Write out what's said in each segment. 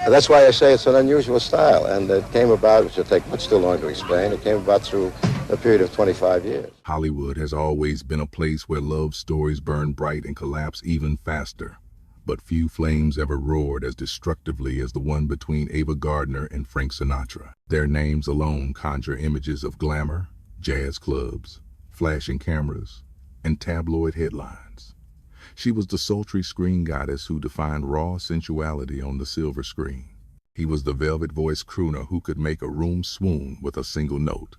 That's why I say it's an unusual style, and it came about, which will take much too long to explain, it came about through a period of 25 years. Hollywood has always been a place where love stories burn bright and collapse even faster. But few flames ever roared as destructively as the one between Ava Gardner and Frank Sinatra. Their names alone conjure images of glamour, jazz clubs, flashing cameras, and tabloid headlines. She was the sultry screen goddess who defined raw sensuality on the silver screen. He was the velvet-voiced crooner who could make a room swoon with a single note.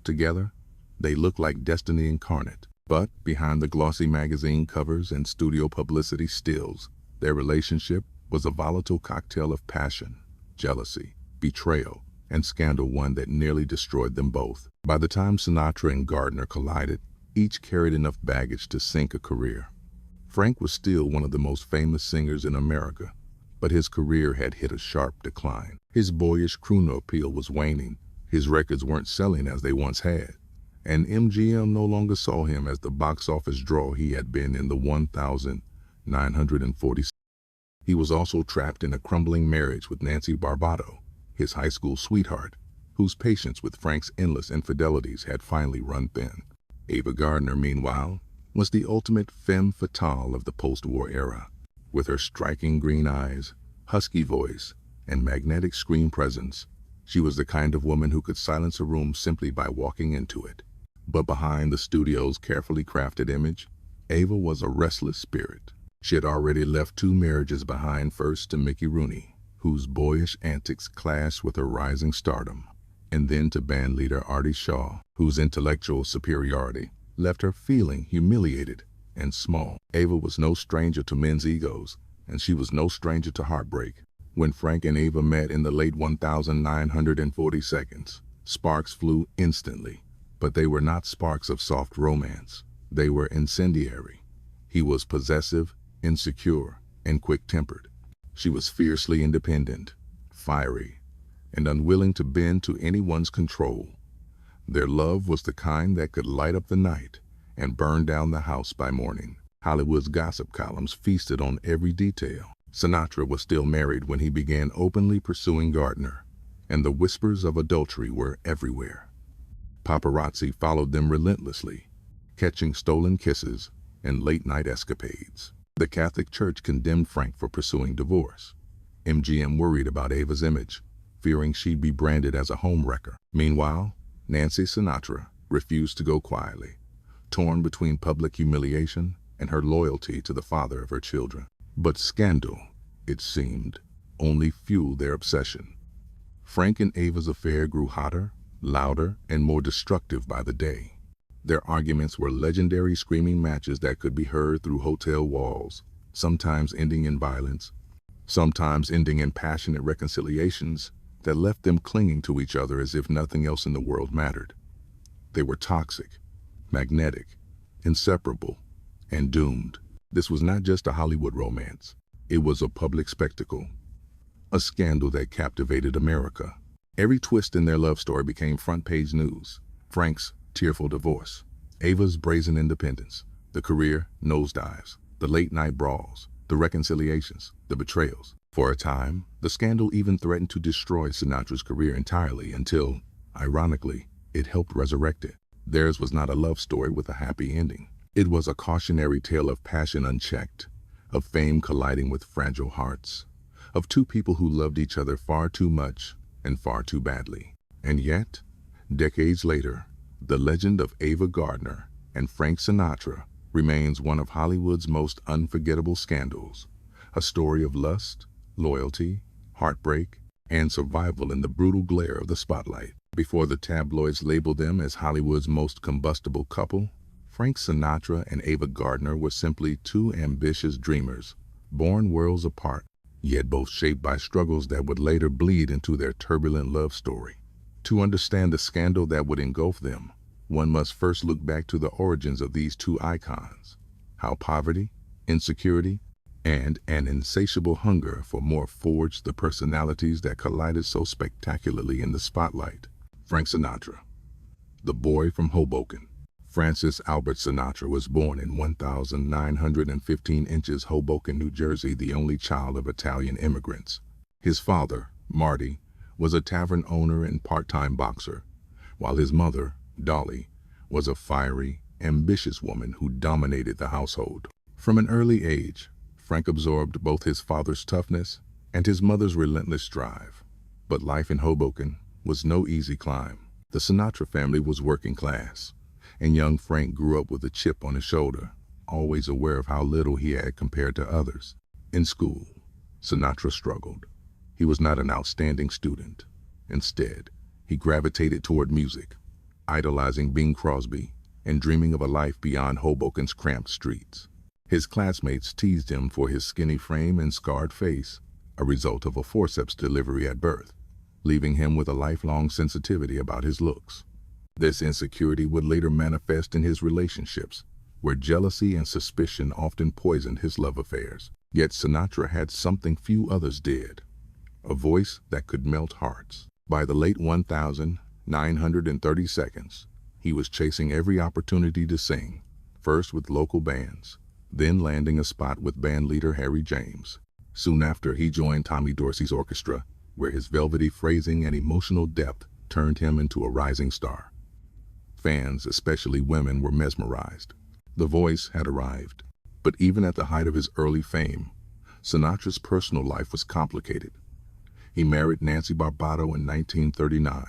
Together, they looked like destiny incarnate. But behind the glossy magazine covers and studio publicity stills, their relationship was a volatile cocktail of passion, jealousy, betrayal, and scandal, one that nearly destroyed them both. By the time Sinatra and Gardner collided, each carried enough baggage to sink a career. Frank was still one of the most famous singers in America, but his career had hit a sharp decline. His boyish crooner appeal was waning, his records weren't selling as they once had, and MGM no longer saw him as the box office draw he had been in the 1940s. He was also trapped in a crumbling marriage with Nancy Barbato, his high school sweetheart, whose patience with Frank's endless infidelities had finally run thin. Ava Gardner, meanwhile, was the ultimate femme fatale of the post-war era. With her striking green eyes, husky voice, and magnetic screen presence, she was the kind of woman who could silence a room simply by walking into it. But behind the studio's carefully crafted image, Ava was a restless spirit. She had already left 2 marriages behind, first to Mickey Rooney, whose boyish antics clashed with her rising stardom, and then to bandleader Artie Shaw, whose intellectual superiority left her feeling humiliated and small. Ava was no stranger to men's egos, and she was no stranger to heartbreak. When Frank and Ava met in the late 1940s, sparks flew instantly. But they were not sparks of soft romance. They were incendiary. He was possessive, insecure, and quick-tempered. She was fiercely independent, fiery, and unwilling to bend to anyone's control. Their love was the kind that could light up the night and burn down the house by morning. Hollywood's gossip columns feasted on every detail. Sinatra was still married when he began openly pursuing Gardner, and the whispers of adultery were everywhere. Paparazzi followed them relentlessly, catching stolen kisses and late-night escapades. The Catholic Church condemned Frank for pursuing divorce. MGM worried about Ava's image, fearing she'd be branded as a homewrecker. Meanwhile, Nancy Sinatra refused to go quietly, torn between public humiliation and her loyalty to the father of her children. But scandal, it seemed, only fueled their obsession. Frank and Ava's affair grew hotter, louder, and more destructive by the day. Their arguments were legendary screaming matches that could be heard through hotel walls, sometimes ending in violence, sometimes ending in passionate reconciliations that left them clinging to each other as if nothing else in the world mattered. They were toxic, magnetic, inseparable, and doomed. This was not just a Hollywood romance. It was a public spectacle, a scandal that captivated America. Every twist in their love story became front-page news. Frank's tearful divorce, Ava's brazen independence, the career nosedives, the late-night brawls, the reconciliations, the betrayals. For a time, the scandal even threatened to destroy Sinatra's career entirely until, ironically, it helped resurrect it. Theirs was not a love story with a happy ending. It was a cautionary tale of passion unchecked, of fame colliding with fragile hearts, of 2 people who loved each other far too much and far too badly. And yet, decades later, the legend of Ava Gardner and Frank Sinatra remains one of Hollywood's most unforgettable scandals, a story of lust, loyalty, heartbreak, and survival in the brutal glare of the spotlight. Before the tabloids labeled them as Hollywood's most combustible couple, Frank Sinatra and Ava Gardner were simply 2 ambitious dreamers, born worlds apart, yet both shaped by struggles that would later bleed into their turbulent love story. To understand the scandal that would engulf them, one must first look back to the origins of these 2 icons, how poverty, insecurity, and an insatiable hunger for more forged the personalities that collided so spectacularly in the spotlight. Frank Sinatra, the boy from Hoboken. Francis Albert Sinatra was born in 1915 Hoboken, New Jersey, the only child of Italian immigrants. His father, Marty, was a tavern owner and part-time boxer, while his mother, Dolly, was a fiery, ambitious woman who dominated the household. From an early age, Frank absorbed both his father's toughness and his mother's relentless drive. But life in Hoboken was no easy climb. The Sinatra family was working class, and young Frank grew up with a chip on his shoulder, always aware of how little he had compared to others. In school, Sinatra struggled. He was not an outstanding student. Instead, he gravitated toward music, idolizing Bing Crosby and dreaming of a life beyond Hoboken's cramped streets. His classmates teased him for his skinny frame and scarred face, a result of a forceps delivery at birth, leaving him with a lifelong sensitivity about his looks. This insecurity would later manifest in his relationships, where jealousy and suspicion often poisoned his love affairs. Yet Sinatra had something few others did, a voice that could melt hearts. By the late 1932, he was chasing every opportunity to sing, first with local bands, then landing a spot with band leader Harry James. Soon after, he joined Tommy Dorsey's orchestra, where his velvety phrasing and emotional depth turned him into a rising star. Fans, especially women, were mesmerized. The voice had arrived. But even at the height of his early fame, Sinatra's personal life was complicated. He married Nancy Barbato in 1939,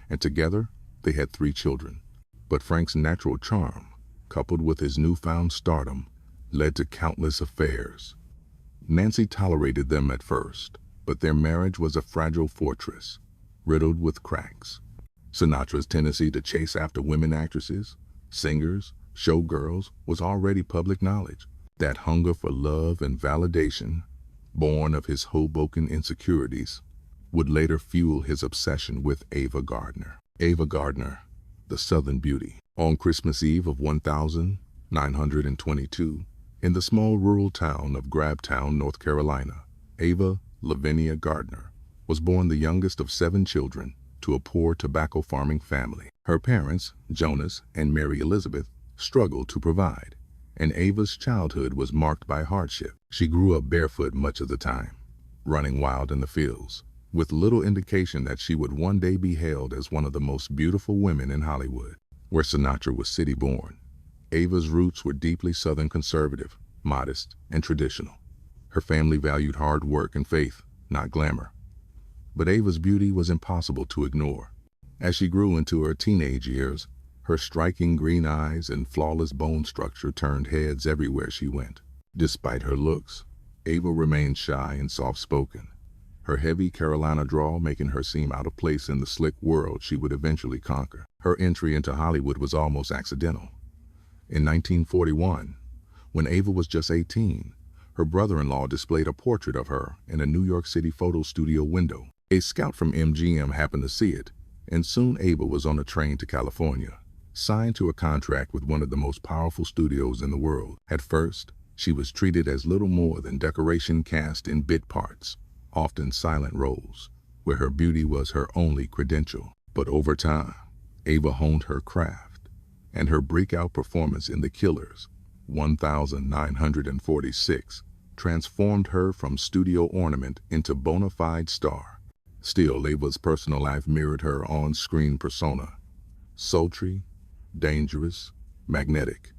and together they had 3 children. But Frank's natural charm, coupled with his newfound stardom, led to countless affairs. Nancy tolerated them at first, but their marriage was a fragile fortress, riddled with cracks. Sinatra's tendency to chase after women actresses, singers, showgirls was already public knowledge. That hunger for love and validation, born of his Hoboken insecurities, would later fuel his obsession with Ava Gardner. Ava Gardner, the Southern beauty. On Christmas Eve of 1922, in the small rural town of Grabtown, North Carolina, Ava Lavinia Gardner was born the youngest of 7 children to a poor tobacco farming family. Her parents, Jonas and Mary Elizabeth, struggled to provide, and Ava's childhood was marked by hardship. She grew up barefoot much of the time, running wild in the fields, with little indication that she would one day be hailed as one of the most beautiful women in Hollywood. Where Sinatra was city-born, Ava's roots were deeply Southern conservative, modest, and traditional. Her family valued hard work and faith, not glamour. But Ava's beauty was impossible to ignore. As she grew into her teenage years, her striking green eyes and flawless bone structure turned heads everywhere she went. Despite her looks, Ava remained shy and soft-spoken, her heavy Carolina drawl making her seem out of place in the slick world she would eventually conquer. Her entry into Hollywood was almost accidental. In 1941, when Ava was just 18, her brother-in-law displayed a portrait of her in a New York City photo studio window. A scout from MGM happened to see it, and soon Ava was on a train to California, signed to a contract with one of the most powerful studios in the world. At first, she was treated as little more than decoration cast in bit parts, often silent roles, where her beauty was her only credential. But over time, Ava honed her craft, and her breakout performance in The Killers, 1946, transformed her from studio ornament into bona fide star. Still, Ava's personal life mirrored her on-screen persona. Sultry, dangerous, magnetic.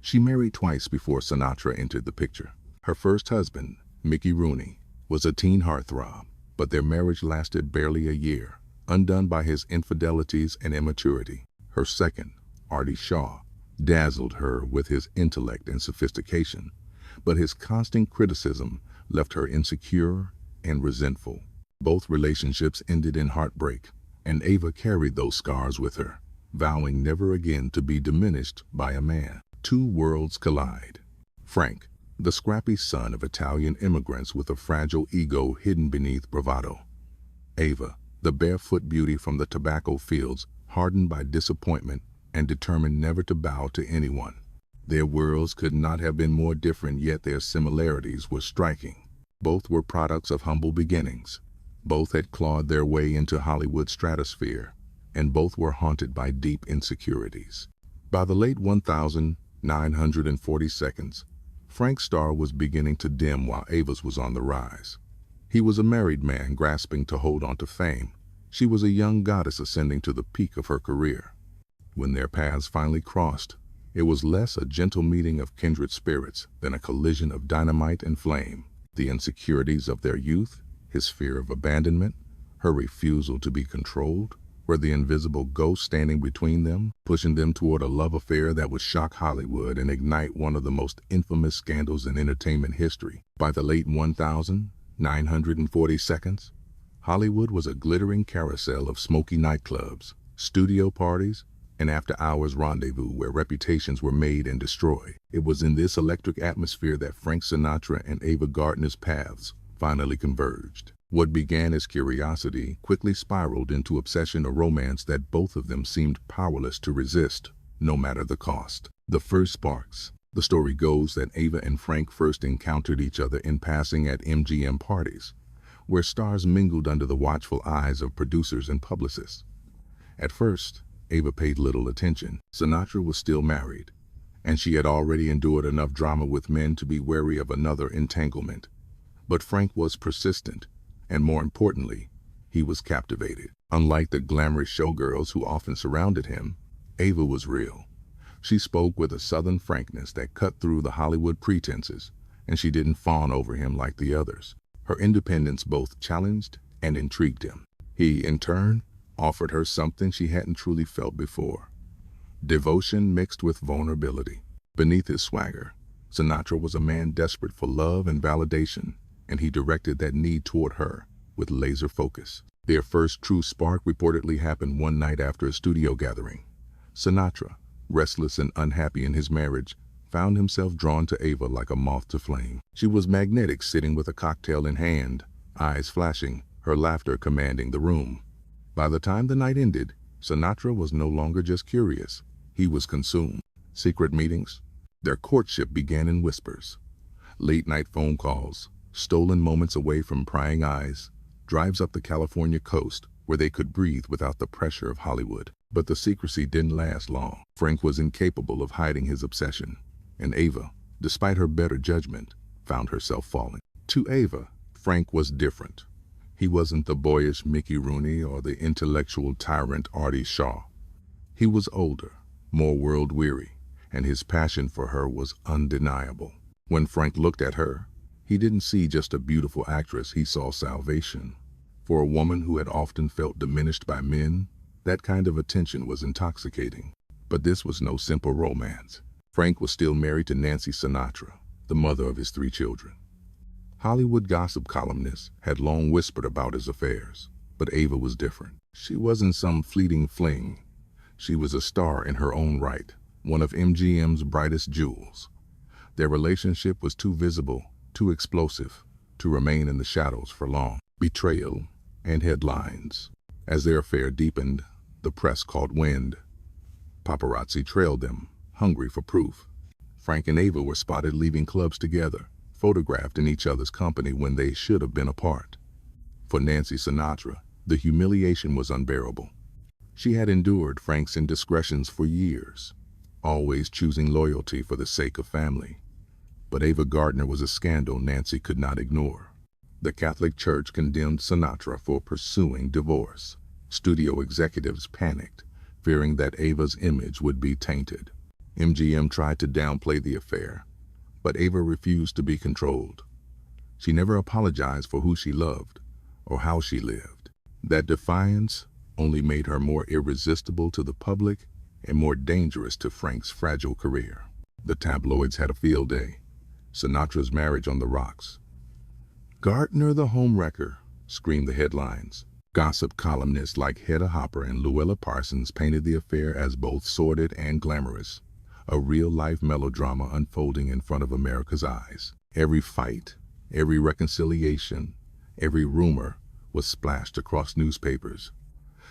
She married twice before Sinatra entered the picture. Her first husband, Mickey Rooney, was a teen heartthrob, but their marriage lasted barely a year, undone by his infidelities and immaturity. Her second, Artie Shaw, dazzled her with his intellect and sophistication, but his constant criticism left her insecure and resentful. Both relationships ended in heartbreak, and Ava carried those scars with her, vowing never again to be diminished by a man. 2 worlds collide. Frank, the scrappy son of Italian immigrants with a fragile ego hidden beneath bravado. Ava, the barefoot beauty from the tobacco fields, hardened by disappointment and determined never to bow to anyone. Their worlds could not have been more different, yet their similarities were striking. Both were products of humble beginnings. Both had clawed their way into Hollywood's stratosphere, and both were haunted by deep insecurities. By the late 1942, Frank's star was beginning to dim while Ava's was on the rise. He was a married man grasping to hold on to fame. She was a young goddess ascending to the peak of her career. When their paths finally crossed, it was less a gentle meeting of kindred spirits than a collision of dynamite and flame. The insecurities of their youth, his fear of abandonment, her refusal to be controlled, were the invisible ghost standing between them, pushing them toward a love affair that would shock Hollywood and ignite one of the most infamous scandals in entertainment history. By the late 1940s, Hollywood was a glittering carousel of smoky nightclubs, studio parties, and after-hours rendezvous where reputations were made and destroyed. It was in this electric atmosphere that Frank Sinatra and Ava Gardner's paths finally converged. What began as curiosity quickly spiraled into obsession or romance that both of them seemed powerless to resist, no matter the cost. The first sparks. The story goes that Ava and Frank first encountered each other in passing at MGM parties, where stars mingled under the watchful eyes of producers and publicists. At first, Ava paid little attention. Sinatra was still married, and she had already endured enough drama with men to be wary of another entanglement. But Frank was persistent, and more importantly, he was captivated. Unlike the glamorous showgirls who often surrounded him, Ava was real. She spoke with a southern frankness that cut through the Hollywood pretenses, and she didn't fawn over him like the others. Her independence both challenged and intrigued him. He, in turn, offered her something she hadn't truly felt before: devotion mixed with vulnerability. Beneath his swagger, Sinatra was a man desperate for love and validation, and he directed that need toward her with laser focus. Their first true spark reportedly happened one night after a studio gathering. Sinatra, restless and unhappy in his marriage, found himself drawn to Ava like a moth to flame. She was magnetic, sitting with a cocktail in hand, eyes flashing, her laughter commanding the room. By the time the night ended, Sinatra was no longer just curious. He was consumed. Secret meetings. Their courtship began in whispers. Late-night phone calls, stolen moments away from prying eyes, drives up the California coast where they could breathe without the pressure of Hollywood. But the secrecy didn't last long. Frank was incapable of hiding his obsession, and Ava, despite her better judgment, found herself falling. To Ava, Frank was different. He wasn't the boyish Mickey Rooney or the intellectual tyrant Artie Shaw. He was older, more world-weary, and his passion for her was undeniable. When Frank looked at her, he didn't see just a beautiful actress, he saw salvation. For a woman who had often felt diminished by men, that kind of attention was intoxicating. But this was no simple romance. Frank was still married to Nancy Sinatra, the mother of his 3 children. Hollywood gossip columnists had long whispered about his affairs, but Ava was different. She wasn't some fleeting fling. She was a star in her own right, one of MGM's brightest jewels. Their relationship was too visible, too explosive, to remain in the shadows for long. Betrayal and headlines. As their affair deepened, the press caught wind. Paparazzi trailed them, hungry for proof. Frank and Ava were spotted leaving clubs together, photographed in each other's company when they should have been apart. For Nancy Sinatra, the humiliation was unbearable. She had endured Frank's indiscretions for years, always choosing loyalty for the sake of family. But Ava Gardner was a scandal Nancy could not ignore. The Catholic Church condemned Sinatra for pursuing divorce. Studio executives panicked, fearing that Ava's image would be tainted. MGM tried to downplay the affair, but Ava refused to be controlled. She never apologized for who she loved or how she lived. That defiance only made her more irresistible to the public and more dangerous to Frank's fragile career. The tabloids had a field day. Sinatra's marriage on the rocks. "Gardner the homewrecker," screamed the headlines. Gossip columnists like Hedda Hopper and Luella Parsons painted the affair as both sordid and glamorous, a real-life melodrama unfolding in front of America's eyes. Every fight, every reconciliation, every rumor was splashed across newspapers.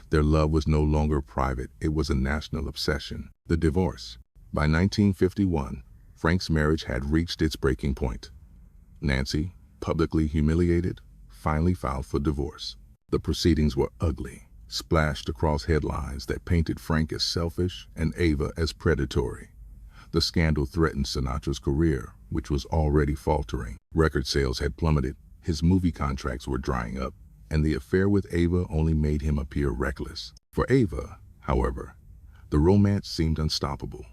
Their love was no longer private, it was a national obsession. The divorce. By 1951, Frank's marriage had reached its breaking point. Nancy, publicly humiliated, finally filed for divorce. The proceedings were ugly, splashed across headlines that painted Frank as selfish and Ava as predatory. The scandal threatened Sinatra's career, which was already faltering. Record sales had plummeted, His movie contracts were drying up, and the affair with Ava only made him appear reckless. For Ava, however, the romance seemed unstoppable.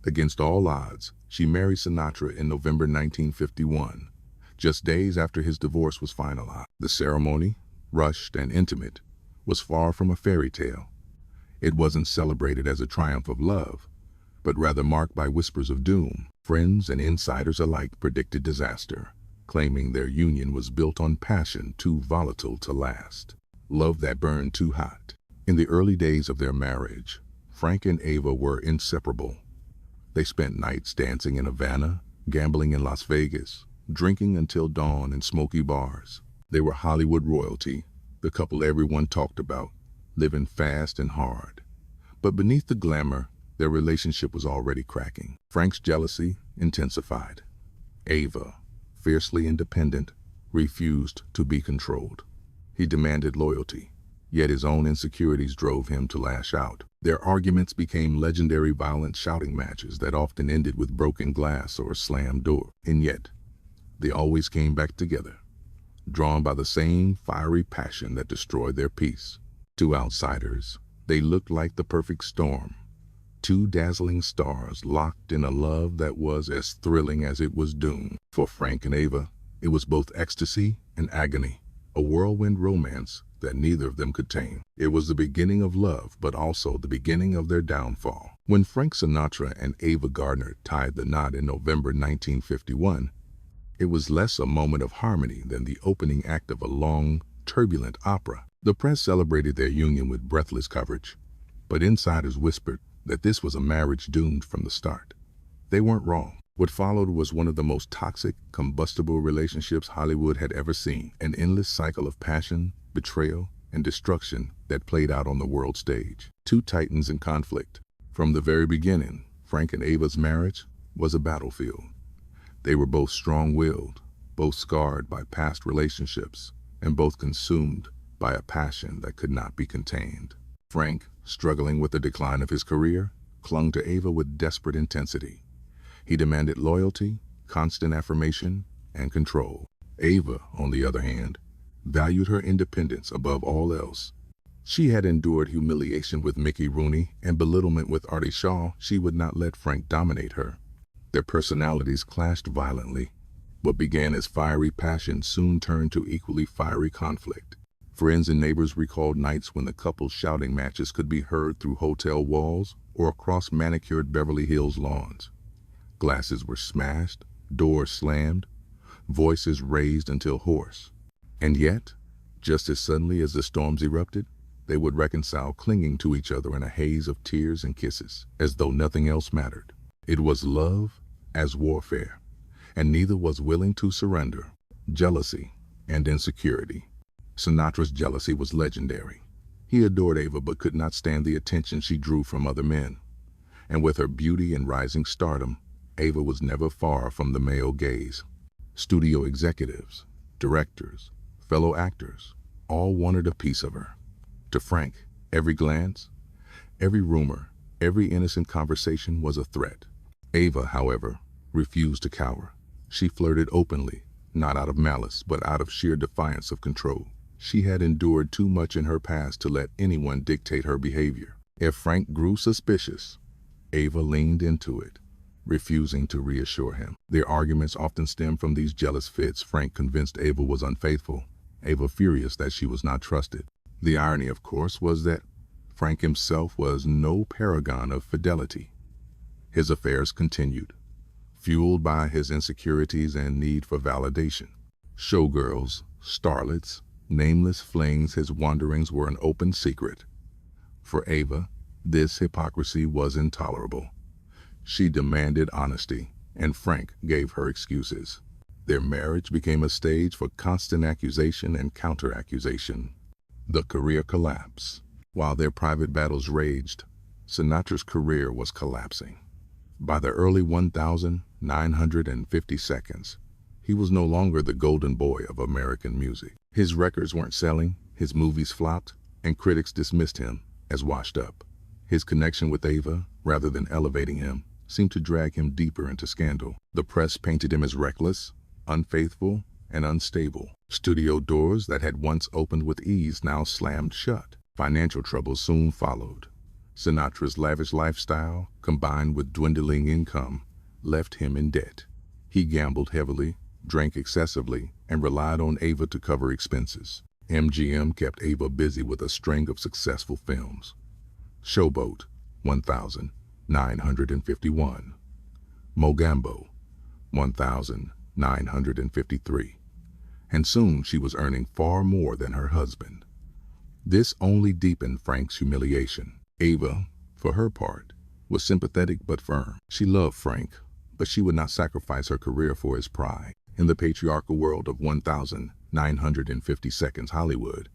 Against all odds, she married Sinatra in November 1951, just days after his divorce was finalized. The ceremony, rushed and intimate, was far from a fairy tale. It wasn't celebrated as a triumph of love, but rather marked by whispers of doom. Friends and insiders alike predicted disaster, claiming their union was built on passion too volatile to last, love that burned too hot. In the early days of their marriage, Frank and Ava were inseparable. They spent nights dancing in Havana, gambling in Las Vegas, drinking until dawn in smoky bars. They were Hollywood royalty, the couple everyone talked about, living fast and hard. But beneath the glamour, their relationship was already cracking. Frank's jealousy intensified. Ava, fiercely independent, refused to be controlled. He demanded loyalty, yet his own insecurities drove him to lash out. Their arguments became legendary violent shouting matches that often ended with broken glass or a slammed door. And yet, they always came back together, drawn by the same fiery passion that destroyed their peace. To outsiders, they looked like the perfect storm, two dazzling stars locked in a love that was as thrilling as it was doomed. For Frank and Ava, it was both ecstasy and agony, a whirlwind romance that neither of them could tame. It was the beginning of love, but also the beginning of their downfall. When Frank Sinatra and Ava Gardner tied the knot in November 1951, it was less a moment of harmony than the opening act of a long, turbulent opera. The press celebrated their union with breathless coverage, but insiders whispered that this was a marriage doomed from the start. They weren't wrong. What followed was one of the most toxic, combustible relationships Hollywood had ever seen, an endless cycle of passion, betrayal, and destruction that played out on the world stage. Two titans in conflict. From the very beginning, Frank and Ava's marriage was a battlefield. They were both strong-willed, both scarred by past relationships, and both consumed by a passion that could not be contained. Frank, struggling with the decline of his career, clung to Ava with desperate intensity. He demanded loyalty, constant affirmation, and control. Ava, on the other hand, valued her independence above all else. She had endured humiliation with Mickey Rooney and belittlement with Artie Shaw. She would not let Frank dominate her. Their personalities clashed violently. What began as fiery passion soon turned to equally fiery conflict. Friends and neighbors recalled nights when the couple's shouting matches could be heard through hotel walls or across manicured Beverly Hills lawns. Glasses were smashed, doors slammed, voices raised until hoarse. And yet, just as suddenly as the storms erupted, they would reconcile, clinging to each other in a haze of tears and kisses, as though nothing else mattered. It was love as warfare, and neither was willing to surrender. Jealousy and insecurity. Sinatra's jealousy was legendary. He adored Ava but could not stand the attention she drew from other men. And with her beauty and rising stardom, Ava was never far from the male gaze. Studio executives, directors, fellow actors, all wanted a piece of her. To Frank, every glance, every rumor, every innocent conversation was a threat. Ava, however, refused to cower. She flirted openly, not out of malice, but out of sheer defiance of control. She had endured too much in her past to let anyone dictate her behavior. If Frank grew suspicious, Ava leaned into it, refusing to reassure him. Their arguments often stemmed from these jealous fits. Frank convinced Ava was unfaithful, Ava furious that she was not trusted. The irony, of course, was that Frank himself was no paragon of fidelity. His affairs continued, fueled by his insecurities and need for validation. Showgirls, starlets, nameless flings, his wanderings were an open secret. For Ava, this hypocrisy was intolerable. She demanded honesty, and Frank gave her excuses. Their marriage became a stage for constant accusation and counter-accusation. The career collapse. While their private battles raged, Sinatra's career was collapsing. By the early 1950 seconds, he was no longer the golden boy of American music. His records weren't selling, his movies flopped, and critics dismissed him as washed up. His connection with Ava, rather than elevating him, seemed to drag him deeper into scandal. The press painted him as reckless, unfaithful, and unstable. Studio doors that had once opened with ease now slammed shut. Financial troubles soon followed. Sinatra's lavish lifestyle, combined with dwindling income, left him in debt. He gambled heavily, drank excessively, and relied on Ava to cover expenses. MGM kept Ava busy with a string of successful films. Showboat, 1951. Mogambo, 1953. And soon she was earning far more than her husband. This only deepened Frank's humiliation. Ava, for her part, was sympathetic but firm. She loved Frank, but she would not sacrifice her career for his pride. In the patriarchal world of 1952 Hollywood,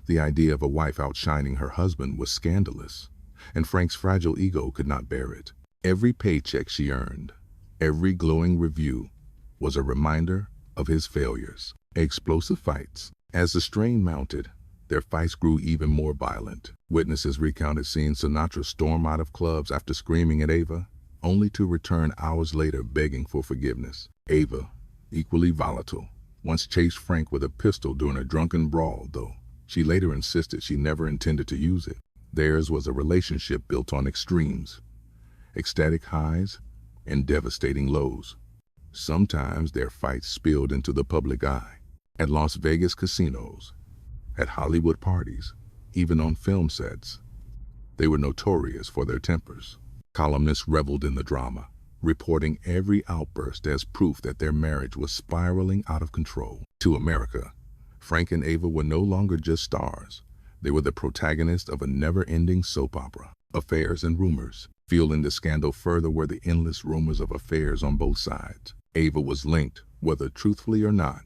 the idea of a wife outshining her husband was scandalous, and Frank's fragile ego could not bear it. Every paycheck she earned, every glowing review, was a reminder of his failures. Explosive fights. As the strain mounted, their fights grew even more violent. Witnesses recounted seeing Sinatra storm out of clubs after screaming at Ava, only to return hours later begging for forgiveness. Ava, equally volatile, once chased Frank with a pistol during a drunken brawl, though she later insisted she never intended to use it. Theirs was a relationship built on extremes, ecstatic highs and devastating lows. Sometimes their fights spilled into the public eye. At Las Vegas casinos, at Hollywood parties, even on film sets. They were notorious for their tempers. Columnists reveled in the drama, reporting every outburst as proof that their marriage was spiraling out of control. To America, Frank and Ava were no longer just stars. They were the protagonists of a never-ending soap opera. Affairs and rumors. Fueling the scandal further were the endless rumors of affairs on both sides. Ava was linked, whether truthfully or not,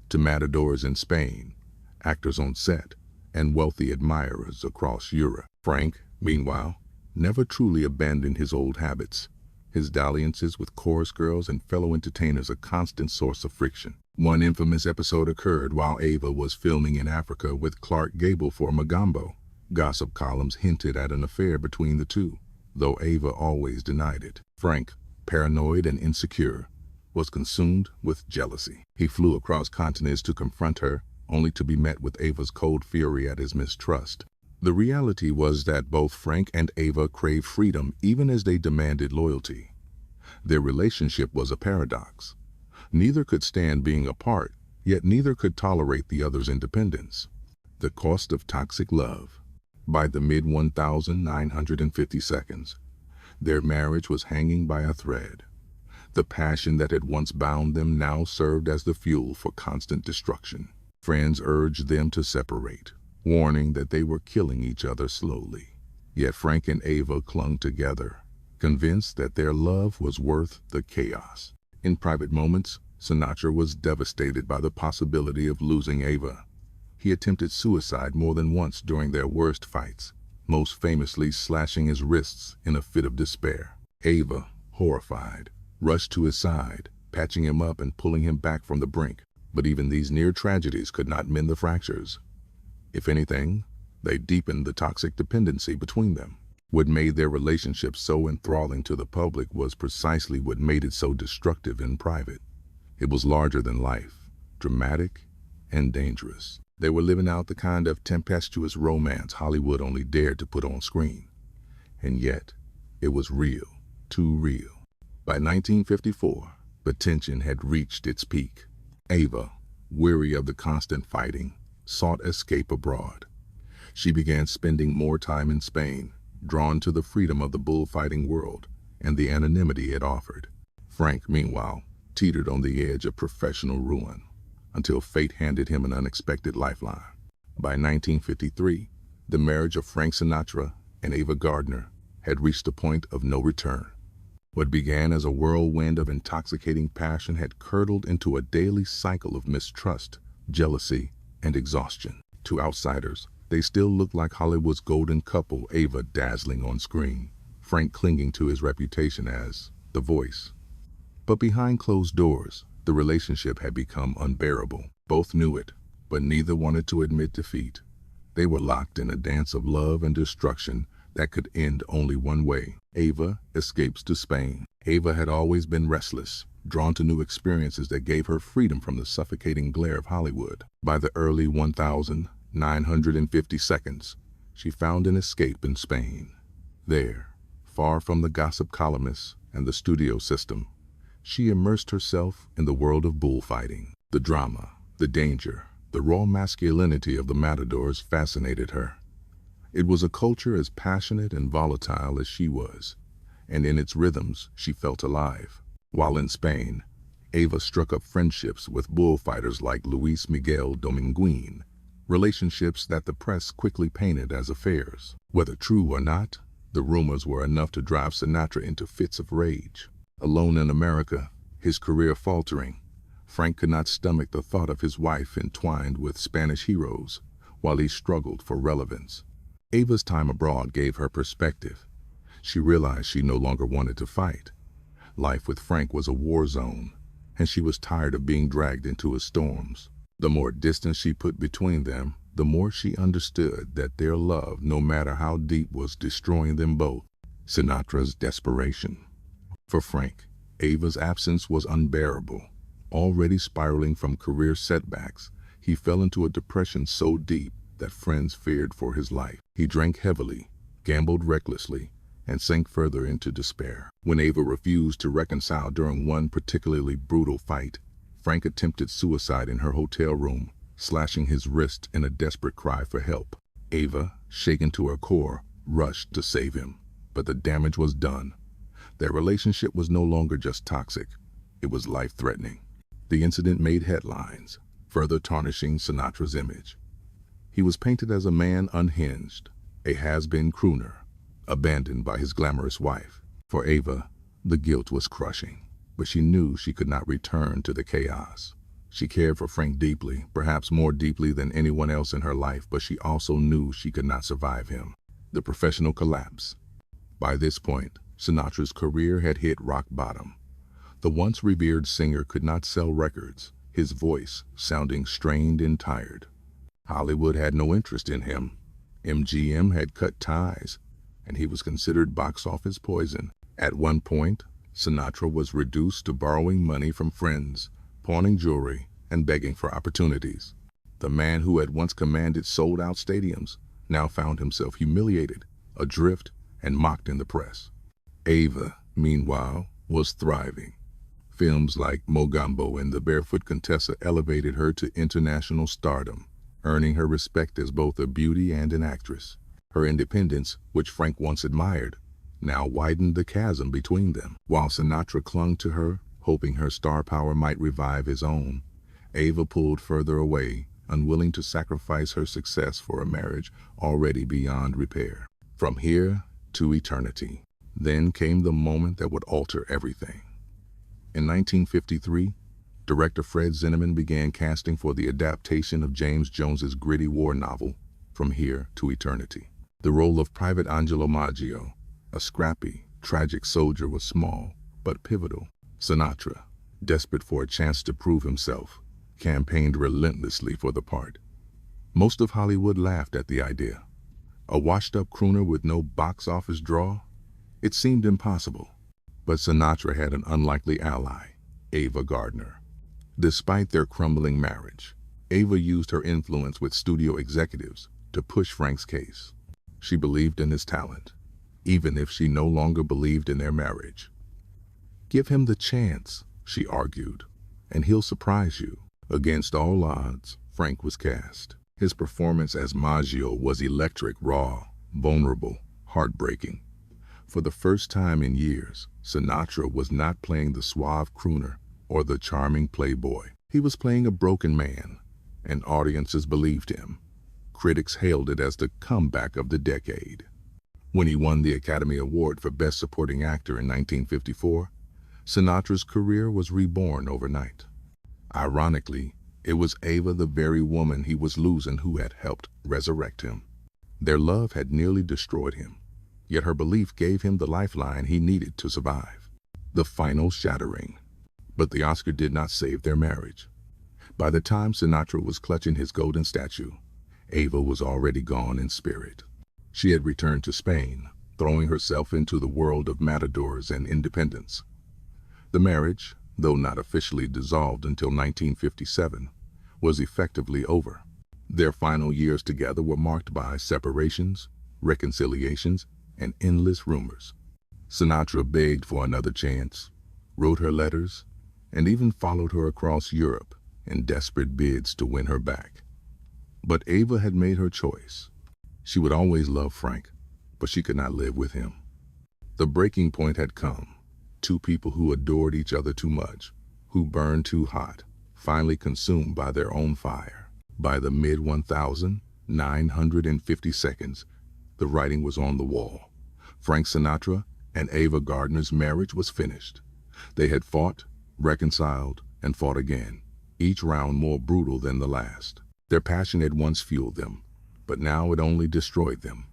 to matadors in Spain, actors on set, and wealthy admirers across Europe. Frank, meanwhile, never truly abandoned his old habits. His dalliances with chorus girls and fellow entertainers a constant source of friction. One infamous episode occurred while Ava was filming in Africa with Clark Gable for Mogambo. Gossip columns hinted at an affair between the two, though Ava always denied it. Frank, paranoid and insecure, was consumed with jealousy. He flew across continents to confront her, only to be met with Ava's cold fury at his mistrust. The reality was that both Frank and Ava craved freedom even as they demanded loyalty. Their relationship was a paradox. Neither could stand being apart, yet neither could tolerate the other's independence. The cost of toxic love. By the mid-1952s, their marriage was hanging by a thread. The passion that had once bound them now served as the fuel for constant destruction. Friends urged them to separate, warning that they were killing each other slowly. Yet Frank and Ava clung together, convinced that their love was worth the chaos. In private moments, Sinatra was devastated by the possibility of losing Ava. He attempted suicide more than once during their worst fights, most famously slashing his wrists in a fit of despair. Ava, horrified, rushed to his side, patching him up and pulling him back from the brink. But even these near tragedies could not mend the fractures. If anything, they deepened the toxic dependency between them. What made their relationship so enthralling to the public was precisely what made it so destructive in private. It was larger than life, dramatic and dangerous. They were living out the kind of tempestuous romance Hollywood only dared to put on screen. And yet, it was real, too real. By 1954, the tension had reached its peak. Ava, weary of the constant fighting, sought escape abroad. She began spending more time in Spain, drawn to the freedom of the bullfighting world and the anonymity it offered. Frank, meanwhile, teetered on the edge of professional ruin, until fate handed him an unexpected lifeline. By 1953, the marriage of Frank Sinatra and Ava Gardner had reached a point of no return. What began as a whirlwind of intoxicating passion had curdled into a daily cycle of mistrust, jealousy, and exhaustion. To outsiders, they still looked like Hollywood's golden couple, Ava dazzling on screen, Frank clinging to his reputation as the voice. But behind closed doors, the relationship had become unbearable. Both knew it, but neither wanted to admit defeat. They were locked in a dance of love and destruction that could end only one way. Ava escapes to Spain. Ava had always been restless, drawn to new experiences that gave her freedom from the suffocating glare of Hollywood. By the early 1950s, she found an escape in Spain. There, far from the gossip columnists and the studio system, she immersed herself in the world of bullfighting. The drama, the danger, the raw masculinity of the matadors fascinated her. It was a culture as passionate and volatile as she was, and in its rhythms she felt alive. While in Spain, Ava struck up friendships with bullfighters like Luis Miguel Dominguín, relationships that the press quickly painted as affairs. Whether true or not, the rumors were enough to drive Sinatra into fits of rage. Alone in America, his career faltering, Frank could not stomach the thought of his wife entwined with Spanish heroes while he struggled for relevance. Ava's time abroad gave her perspective. She realized she no longer wanted to fight. Life with Frank was a war zone, and she was tired of being dragged into his storms. The more distance she put between them, the more she understood that their love, no matter how deep, was destroying them both. Sinatra's desperation. For Frank, Ava's absence was unbearable. Already spiraling from career setbacks, he fell into a depression so deep that friends feared for his life. He drank heavily, gambled recklessly, and sank further into despair. When Ava refused to reconcile during one particularly brutal fight, Frank attempted suicide in her hotel room, slashing his wrist in a desperate cry for help. Ava, shaken to her core, rushed to save him, but the damage was done. Their relationship was no longer just toxic, it was life-threatening. The incident made headlines, further tarnishing Sinatra's image. He was painted as a man unhinged, a has-been crooner, abandoned by his glamorous wife. For Ava, the guilt was crushing, but she knew she could not return to the chaos. She cared for Frank deeply, perhaps more deeply than anyone else in her life, but she also knew she could not survive him. The professional collapse. By this point, Sinatra's career had hit rock bottom. The once revered singer could not sell records, his voice sounding strained and tired. Hollywood had no interest in him. MGM had cut ties, and he was considered box office poison. At one point, Sinatra was reduced to borrowing money from friends, pawning jewelry, and begging for opportunities. The man who had once commanded sold-out stadiums now found himself humiliated, adrift, and mocked in the press. Ava, meanwhile, was thriving. Films like Mogambo and The Barefoot Contessa elevated her to international stardom, earning her respect as both a beauty and an actress. Her independence, which Frank once admired, now widened the chasm between them. While Sinatra clung to her, hoping her star power might revive his own, Ava pulled further away, unwilling to sacrifice her success for a marriage already beyond repair. From here to eternity. Then came the moment that would alter everything. In 1953, director Fred Zinnemann began casting for the adaptation of James Jones's gritty war novel, From Here to Eternity. The role of Private Angelo Maggio, a scrappy, tragic soldier, was small, but pivotal. Sinatra, desperate for a chance to prove himself, campaigned relentlessly for the part. Most of Hollywood laughed at the idea. A washed-up crooner with no box office draw? It seemed impossible. But Sinatra had an unlikely ally, Ava Gardner. Despite their crumbling marriage, Ava used her influence with studio executives to push Frank's case. She believed in his talent, even if she no longer believed in their marriage. "Give him the chance," she argued, "and he'll surprise you." Against all odds, Frank was cast. His performance as Maggio was electric, raw, vulnerable, heartbreaking. For the first time in years, Sinatra was not playing the suave crooner or the charming playboy. He was playing a broken man, and audiences believed him. Critics hailed it as the comeback of the decade. When he won the Academy Award for Best Supporting Actor in 1954, Sinatra's career was reborn overnight. Ironically, it was Ava, the very woman he was losing, who had helped resurrect him. Their love had nearly destroyed him, yet her belief gave him the lifeline he needed to survive. The final shattering. But the Oscar did not save their marriage. By the time Sinatra was clutching his golden statue, Ava was already gone in spirit. She had returned to Spain, throwing herself into the world of matadors and independence. The marriage, though not officially dissolved until 1957, was effectively over. Their final years together were marked by separations, reconciliations, and endless rumors. Sinatra begged for another chance, wrote her letters, and even followed her across Europe in desperate bids to win her back. But Ava had made her choice. She would always love Frank, but she could not live with him. The breaking point had come. Two people who adored each other too much, who burned too hot, finally consumed by their own fire. By the mid-1950s, the writing was on the wall. Frank Sinatra and Ava Gardner's marriage was finished. They had fought, reconciled, and fought again, each round more brutal than the last. Their passion had once fueled them, but now it only destroyed them.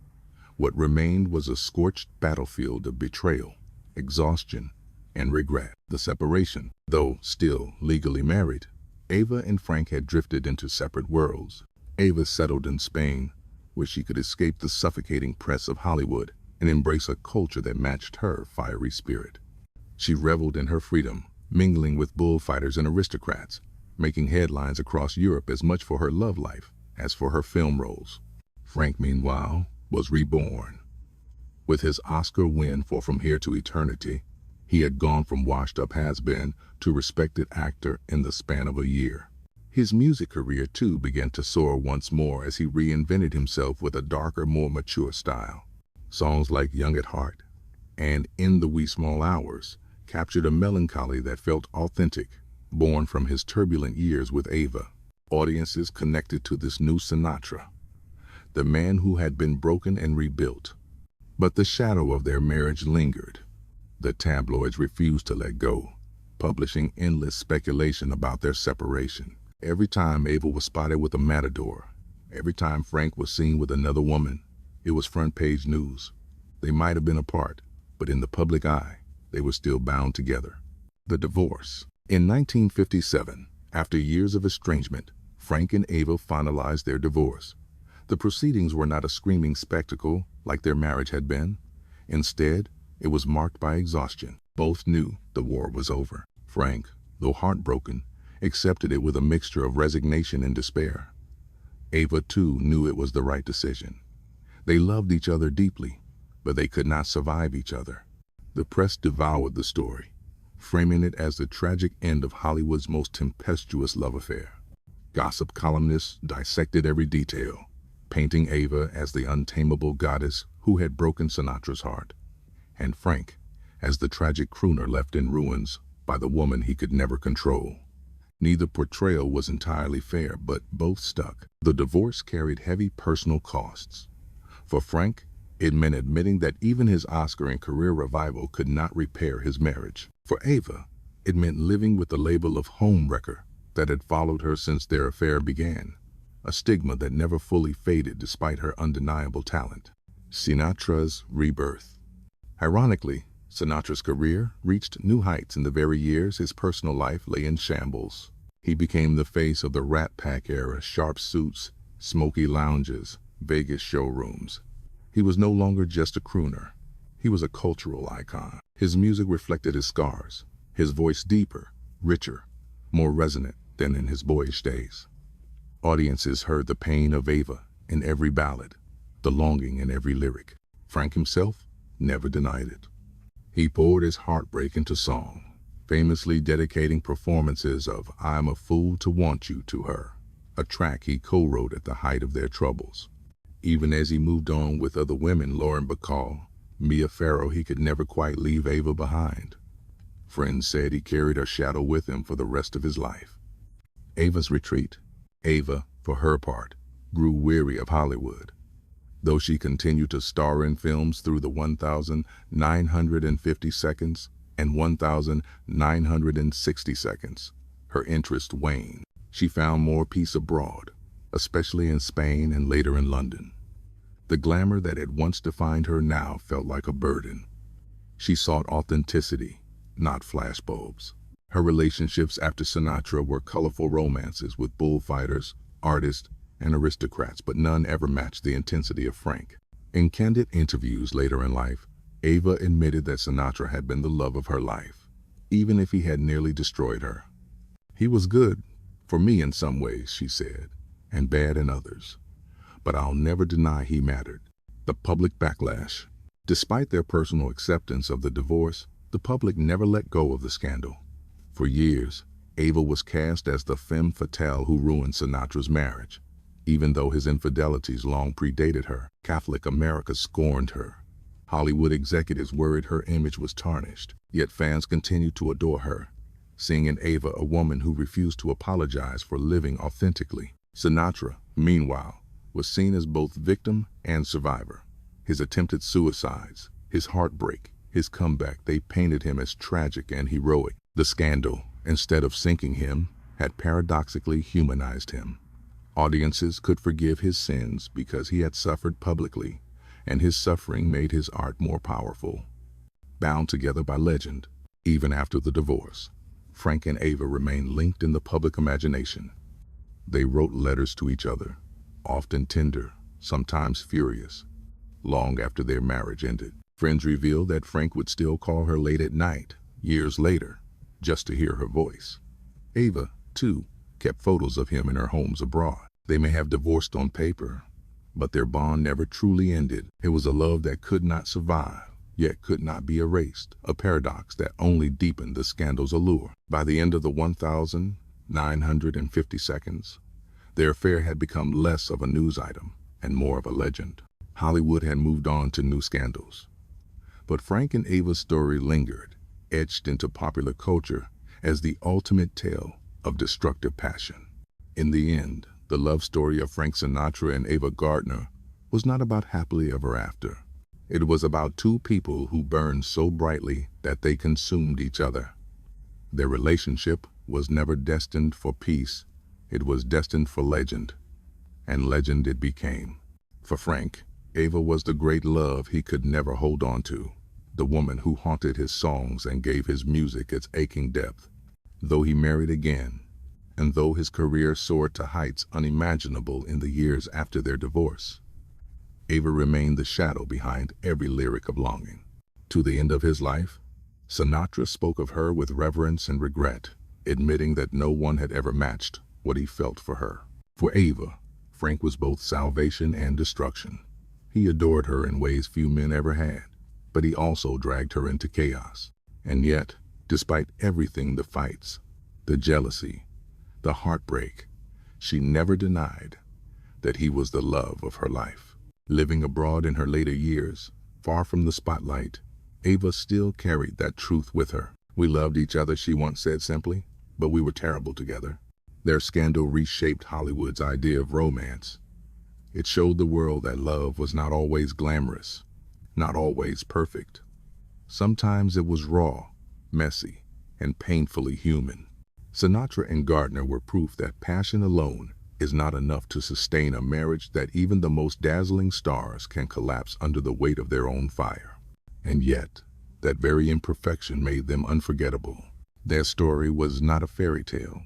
What remained was a scorched battlefield of betrayal, exhaustion, and regret. The separation, though still legally married, Ava and Frank had drifted into separate worlds. Ava settled in Spain, where she could escape the suffocating press of Hollywood and embrace a culture that matched her fiery spirit. She reveled in her freedom, mingling with bullfighters and aristocrats, making headlines across Europe as much for her love life as for her film roles. Frank, meanwhile, was reborn. With his Oscar win for From Here to Eternity, he had gone from washed-up has-been to respected actor in the span of a year. His music career, too, began to soar once more as he reinvented himself with a darker, more mature style. Songs like Young at Heart and In the Wee Small Hours captured a melancholy that felt authentic, born from his turbulent years with Ava. Audiences connected to this new Sinatra, the man who had been broken and rebuilt. But the shadow of their marriage lingered. The tabloids refused to let go, publishing endless speculation about their separation. Every time Ava was spotted with a matador, every time Frank was seen with another woman, it was front-page news. They might have been apart, but in the public eye, they were still bound together. The divorce. In 1957, after years of estrangement, Frank and Ava finalized their divorce. The proceedings were not a screaming spectacle like their marriage had been. Instead, it was marked by exhaustion. Both knew the war was over. Frank, though heartbroken, accepted it with a mixture of resignation and despair. Ava, too, knew it was the right decision. They loved each other deeply, but they could not survive each other. The press devoured the story, framing it as the tragic end of Hollywood's most tempestuous love affair. Gossip columnists dissected every detail, painting Ava as the untamable goddess who had broken Sinatra's heart, and Frank as the tragic crooner left in ruins by the woman he could never control. Neither portrayal was entirely fair, but both stuck. The divorce carried heavy personal costs. For Frank, it meant admitting that even his Oscar and career revival could not repair his marriage. For Ava, it meant living with the label of homewrecker that had followed her since their affair began, a stigma that never fully faded despite her undeniable talent. Sinatra's rebirth. Ironically, Sinatra's career reached new heights in the very years his personal life lay in shambles. He became the face of the Rat Pack era, sharp suits, smoky lounges, Vegas showrooms. He was no longer just a crooner. He was a cultural icon. His music reflected his scars, his voice deeper, richer, more resonant than in his boyish days. Audiences heard the pain of Ava in every ballad, the longing in every lyric. Frank himself never denied it. He poured his heartbreak into song, famously dedicating performances of I'm a Fool to Want You to her, a track he co-wrote at the height of their troubles. Even as he moved on with other women, Lauren Bacall, Mia Farrow, he could never quite leave Ava behind. Friends said he carried her shadow with him for the rest of his life. Ava's retreat. Ava, for her part, grew weary of Hollywood. Though she continued to star in films through the 1,950 seconds and 1,960 seconds, her interest waned. She found more peace abroad, especially in Spain and later in London. The glamour that had once defined her now felt like a burden. She sought authenticity, not flashbulbs. Her relationships after Sinatra were colorful romances with bullfighters, artists, and aristocrats, but none ever matched the intensity of Frank. In candid interviews later in life, Ava admitted that Sinatra had been the love of her life, even if he had nearly destroyed her. "He was good for me in some ways," she said, "and bad in others. But I'll never deny he mattered." The public backlash. Despite their personal acceptance of the divorce, the public never let go of the scandal. For years, Ava was cast as the femme fatale who ruined Sinatra's marriage. Even though his infidelities long predated her, Catholic America scorned her. Hollywood executives worried her image was tarnished, yet fans continued to adore her, seeing in Ava a woman who refused to apologize for living authentically. Sinatra, meanwhile, was seen as both victim and survivor. His attempted suicides, his heartbreak, his comeback, they painted him as tragic and heroic. The scandal, instead of sinking him, had paradoxically humanized him. Audiences could forgive his sins because he had suffered publicly, and his suffering made his art more powerful. Bound together by legend, even after the divorce, Frank and Ava remained linked in the public imagination. They wrote letters to each other, often tender, sometimes furious, long after their marriage ended. Friends revealed that Frank would still call her late at night, years later, just to hear her voice. Ava, too, kept photos of him in her homes abroad. They may have divorced on paper, but their bond never truly ended. It was a love that could not survive, yet could not be erased, a paradox that only deepened the scandal's allure. By the end of the 1,950 seconds, their affair had become less of a news item and more of a legend. Hollywood had moved on to new scandals. But Frank and Ava's story lingered, etched into popular culture as the ultimate tale of destructive passion. In the end, the love story of Frank Sinatra and Ava Gardner was not about happily ever after. It was about two people who burned so brightly that they consumed each other. Their relationship was never destined for peace. It was destined for legend, and legend it became. For Frank, Ava was the great love he could never hold on to, the woman who haunted his songs and gave his music its aching depth. Though he married again, and though his career soared to heights unimaginable in the years after their divorce, Ava remained the shadow behind every lyric of longing. To the end of his life, Sinatra spoke of her with reverence and regret, admitting that no one had ever matched what he felt for her. For Ava, Frank was both salvation and destruction. He adored her in ways few men ever had, but he also dragged her into chaos. And yet, despite everything, the fights, the jealousy, the heartbreak, she never denied that he was the love of her life. Living abroad in her later years, far from the spotlight, Ava still carried that truth with her. "We loved each other," she once said simply, "but we were terrible together." Their scandal reshaped Hollywood's idea of romance. It showed the world that love was not always glamorous, not always perfect. Sometimes it was raw, messy, and painfully human. Sinatra and Gardner were proof that passion alone is not enough to sustain a marriage, that even the most dazzling stars can collapse under the weight of their own fire. And yet, that very imperfection made them unforgettable. Their story was not a fairy tale,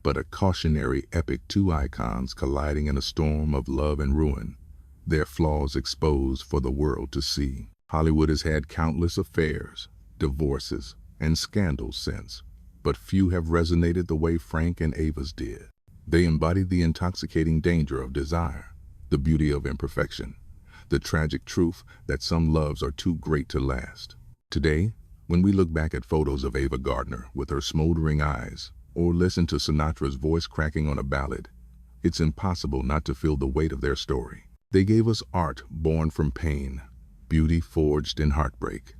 but a cautionary epic, two icons colliding in a storm of love and ruin, their flaws exposed for the world to see. Hollywood has had countless affairs, divorces, and scandals since, but few have resonated the way Frank and Ava's did. They embodied the intoxicating danger of desire, the beauty of imperfection, the tragic truth that some loves are too great to last. Today, when we look back at photos of Ava Gardner with her smoldering eyes, or listen to Sinatra's voice cracking on a ballad, it's impossible not to feel the weight of their story. They gave us art born from pain, beauty forged in heartbreak.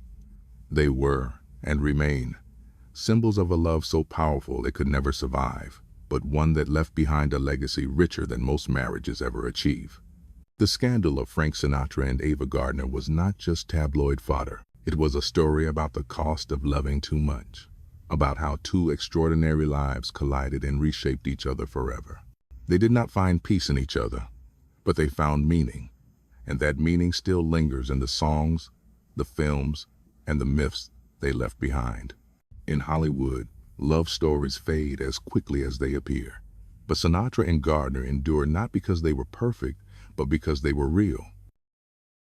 They were, and remain, symbols of a love so powerful it could never survive, but one that left behind a legacy richer than most marriages ever achieve. The scandal of Frank Sinatra and Ava Gardner was not just tabloid fodder. It was a story about the cost of loving too much, about how two extraordinary lives collided and reshaped each other forever. They did not find peace in each other, but they found meaning, and that meaning still lingers in the songs, the films, and the myths they left behind. In Hollywood, love stories fade as quickly as they appear, but Sinatra and Gardner endured not because they were perfect, but because they were real.